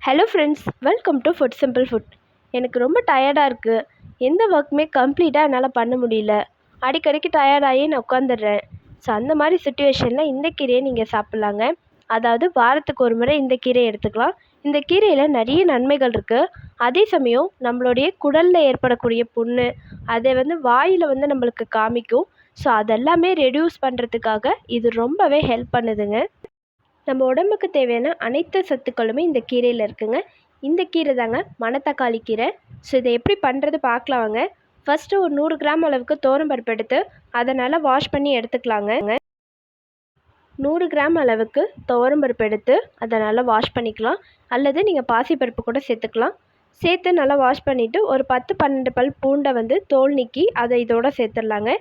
Hello friends, welcome to food simple food. எனக்கு ரொம்ப டயர்டாக இருக்குது. எந்த ஒர்க்குமே கம்ப்ளீட்டாக என்னால் பண்ண முடியல. அடிக்கடிக்கு டயர்டாகி நான் உட்காந்துடுறேன். ஸோ அந்த மாதிரி சுச்சுவேஷனில் இந்த கீரையை நீங்கள் சாப்பிட்லாங்க. அதாவது வாரத்துக்கு ஒரு முறை இந்த கீரையை எடுத்துக்கலாம். இந்த கீரையில் நிறைய நன்மைகள் இருக்குது. அதே சமயம் நம்மளுடைய குடலில் ஏற்படக்கூடிய புண்ணு, அதை வாயில் நம்மளுக்கு காமிக்கும். ஸோ அதெல்லாமே ரெடியூஸ் பண்ணுறதுக்காக இது ரொம்பவே ஹெல்ப் பண்ணுதுங்க. நம்ம உடம்புக்கு தேவையான அனைத்து சத்துக்களுமே இந்த கீரையில் இருக்குங்க. இந்த கீரை தாங்க மணத்தக்காளி கீரை. ஸோ இதை எப்படி பண்ணுறது பார்க்கலாம் வாங்க. ஃபஸ்ட்டு ஒரு 100 கிராம் அளவுக்கு துவரம்பருப்பு எடுத்து அதை நல்லா வாஷ் பண்ணி எடுத்துக்கலாங்க. 100 கிராம் அளவுக்கு துவரம்பருப்பு எடுத்து அதை நல்லா வாஷ் பண்ணிக்கலாம். அல்லது நீங்கள் பாசிப்பருப்பு கூட சேர்த்துக்கலாம். சேர்த்து நல்லா வாஷ் பண்ணிவிட்டு ஒரு 10-12 பல் பூண்டை தோல் நீக்கி அதை இதோட சேர்த்துடலாங்க.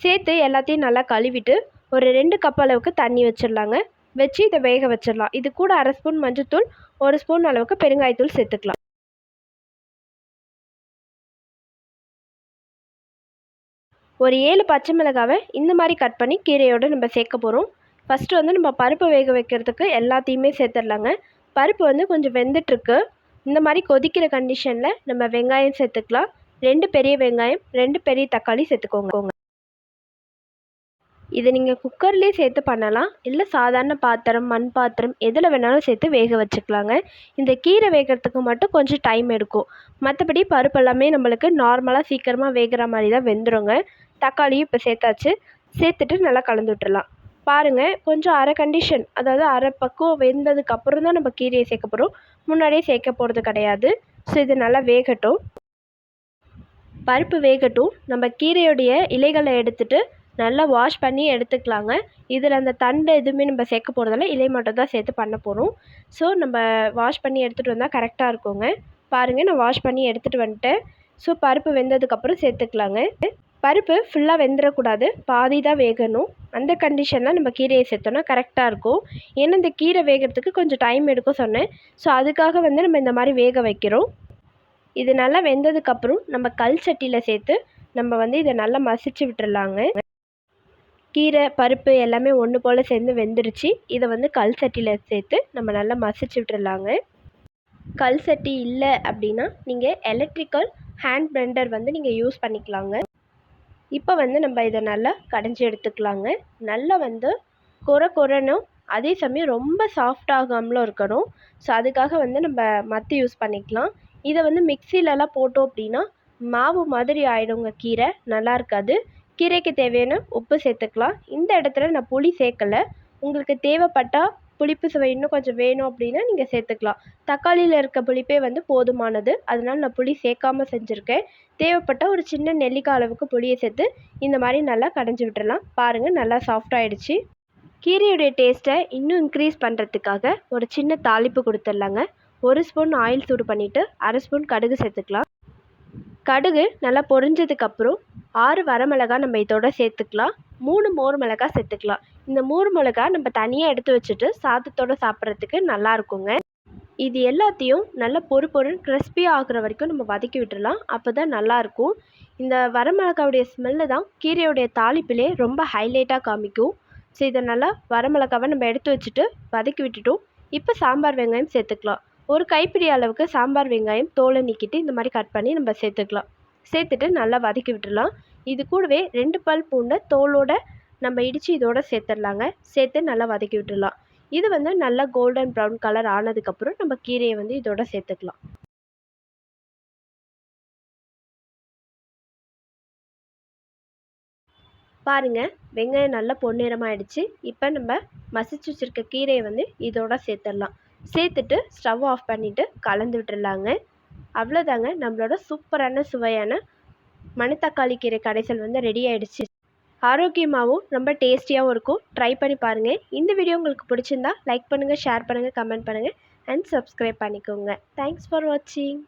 சேர்த்து எல்லாத்தையும் நல்லா கழுவிட்டு ஒரு 2 கப் அளவுக்கு தண்ணி வச்சிடலாங்க. வச்சு இதை வேக வச்சிடலாம். இது கூட 1/2 ஸ்பூன் மஞ்சள்தூள், 1 ஸ்பூன் அளவுக்கு பெருங்காயத்தூள் சேர்த்துக்கலாம். ஒரு 7 பச்சை மிளகாவை இந்த மாதிரி கட் பண்ணி கீரையோடு நம்ம சேர்க்க போகிறோம். ஃபஸ்ட்டு நம்ம பருப்பு வேக வைக்கிறதுக்கு எல்லாத்தையுமே சேர்த்துடலாங்க. பருப்பு கொஞ்சம் வெந்துட்டுருக்கு. இந்த மாதிரி கொதிக்கிற கண்டிஷனில் நம்ம வெங்காயம் சேர்த்துக்கலாம். 2 பெரிய வெங்காயம், 2 பெரிய தக்காளி சேர்த்துக்கோங்க. இதை நீங்கள் குக்கர்லேயே சேர்த்து பண்ணலாம். இல்லை சாதாரண பாத்திரம், மண் பாத்திரம் எதில் வேணாலும் சேர்த்து வேக வச்சுக்கலாங்க. இந்த கீரை வேகிறதுக்கு மட்டும் கொஞ்சம் டைம் எடுக்கும். மற்றபடி பருப்பு எல்லாமே நம்மளுக்கு நார்மலாக சீக்கிரமாக வேகிற மாதிரி தான் வெந்துடுங்க. தக்காளியும் இப்போ சேர்த்தாச்சு. சேர்த்துட்டு நல்லா கலந்து விட்டுறலாம். பாருங்கள், கொஞ்சம் அரை கண்டிஷன், அதாவது அரை பக்கம் வெந்ததுக்கப்புறம் தான் நம்ம கீரையை சேர்க்க போகிறோம். முன்னாடியே சேர்க்க போகிறது கிடையாது. ஸோ இது நல்லா வேகட்டும். பருப்பு வேகட்டும். நம்ம கீரையுடைய இலைகளை எடுத்துகிட்டு நல்லா வாஷ் பண்ணி எடுத்துக்கலாங்க. இதில் அந்த தண்டு எதுவுமே நம்ம சேர்க்க போகிறதில்ல, இலை மட்டும் தான் சேர்த்து பண்ண போகிறோம். ஸோ நம்ம வாஷ் பண்ணி எடுத்துகிட்டு வந்தால் கரெக்டாக இருக்குங்க. பாருங்கள், நான் வாஷ் பண்ணி எடுத்துகிட்டு வந்துட்டேன். ஸோ பருப்பு வெந்ததுக்கப்புறம் சேர்த்துக்கலாங்க. பருப்பு ஃபுல்லாக வெந்துடக்கூடாது, பாதி தான் வேகணும். அந்த கண்டிஷனில் நம்ம கீரையை சேர்த்தோன்னா கரெக்டாக இருக்கும். ஏன்னா இந்த கீரை வேகிறதுக்கு கொஞ்சம் டைம் எடுக்கும் சொன்னேன். ஸோ அதுக்காக நம்ம இந்த மாதிரி வேக வைக்கிறோம். இது நல்லா வெந்ததுக்கப்புறம் நம்ம கல் சட்டியில் சேர்த்து நம்ம இதை நல்லா மசிச்சு விட்டுறலாங்க. கீரை, பருப்பு எல்லாமே ஒன்று போல் சேர்ந்து வெந்துருச்சு. இதை கல் சட்டியில் சேர்த்து நம்ம நல்லா மசிச்சு விட்டுறலாங்க. கல் சட்டி இல்லை அப்படின்னா நீங்கள் எலக்ட்ரிக்கல் ஹேண்ட் பிளெண்டர் நீங்கள் யூஸ் பண்ணிக்கலாங்க. இப்போ நம்ம இதை நல்லா கடைஞ்சி எடுத்துக்கலாங்க. நல்லா கொர கொரனும் அதே சமயம் ரொம்ப சாஃப்ட் ஆகாமலும் இருக்கணும். ஸோ அதுக்காக நம்ம மத்து யூஸ் பண்ணிக்கலாம். இதை மிக்சிலலாம் போட்டோம் அப்படின்னா மாவு மாதிரி ஆகிடுங்க. கீரை நல்லா இருக்காது. கீரைக்கு தேவையான உப்பு சேர்த்துக்கலாம். இந்த இடத்துல நான் புளி சேர்க்கலை. உங்களுக்கு தேவைப்பட்டால் புளிப்பு சுவை இன்னும் கொஞ்சம் வேணும் அப்படின்னா நீங்கள் சேர்த்துக்கலாம். தக்காளியில் இருக்க புளிப்பே போதுமானது. அதனால நான் புளி சேர்க்காமல் செஞ்சுருக்கேன். தேவைப்பட்டால் ஒரு சின்ன நெல்லிக்காய் அளவுக்கு புளியை சேர்த்து இந்த மாதிரி நல்லா கடைஞ்சி விட்டுறலாம். பாருங்கள், நல்லா சாஃப்ட் ஆகிடுச்சு. கீரையுடைய டேஸ்ட்டை இன்னும் இன்க்ரீஸ் பண்ணுறதுக்காக ஒரு சின்ன தாளிப்பு கொடுத்துடலாங்க. 1 ஸ்பூன் ஆயில் சூடு பண்ணிவிட்டு 1/2 ஸ்பூன் கடுகு சேர்த்துக்கலாம். கடுகு நல்லா பொரிஞ்சதுக்கப்புறம் 6 வரமிளகா நம்ம இதோட சேர்த்துக்கலாம். 3 மோர் மிளகாய் சேர்த்துக்கலாம். இந்த 3 மிளகாய் நம்ம தனியாக எடுத்து வச்சுட்டு சாதத்தோடு சாப்பிட்றதுக்கு நல்லா இருக்குங்க. இது எல்லாத்தையும் நல்லா பொறு கிறிஸ்பி ஆகுற வரைக்கும் நம்ம வதக்கி விட்டுடலாம். அப்போ தான் நல்லாயிருக்கும். இந்த வரமிளகாவுடைய ஸ்மெல்லு தான் கீரையுடைய தாளிப்பிலே ரொம்ப ஹைலைட்டாக காமிக்கும். ஸோ இதை நல்லா வரமிளகாவை நம்ம எடுத்து வச்சுட்டு வதக்கி விட்டுட்டோம். இப்போ சாம்பார் வெங்காயம் சேர்த்துக்கலாம். ஒரு கைப்பிடி அளவுக்கு சாம்பார் வெங்காயம் தோலை நீக்கிட்டு இந்த மாதிரி கட் பண்ணி நம்ம சேர்த்துக்கலாம். சேர்த்துட்டு நல்லா வதக்கி விட்டுடலாம். இது கூடவே 2 பல் பூண்டை தோலோடு நம்ம இடித்து இதோடு சேர்த்துடலாங்க. சேர்த்து நல்லா வதக்கி விட்டுடலாம். இது நல்லா கோல்டன் ப்ரௌன் கலர் ஆனதுக்கப்புறம் நம்ம கீரையை இதோட சேர்த்துக்கலாம். பாருங்கள், வெங்காயம் நல்லா பொன்னிறமாகிடுச்சு. இப்போ நம்ம மசிச்சு வச்சுருக்க கீரையை இதோட சேர்த்துடலாம். சேர்த்துட்டு ஸ்டவ் ஆஃப் பண்ணிவிட்டு கலந்து விட்டுடலாங்க. அவ்வளோதாங்க, நம்மளோட சூப்பரான சுவையான மணத்தக்காளி கீரை கடைசல் ரெடி ஆகிடுச்சு. ஆரோக்கியமாகவும் ரொம்ப டேஸ்டியாகவும் இருக்கும். ட்ரை பண்ணி பாருங்கள். இந்த வீடியோ உங்களுக்கு பிடிச்சிருந்தா லைக் பண்ணுங்கள், ஷேர் பண்ணுங்கள், கமெண்ட் பண்ணுங்கள் அண்ட் சப்ஸ்கிரைப் பண்ணிக்கோங்க. தேங்க்ஸ் ஃபார் வாட்சிங்.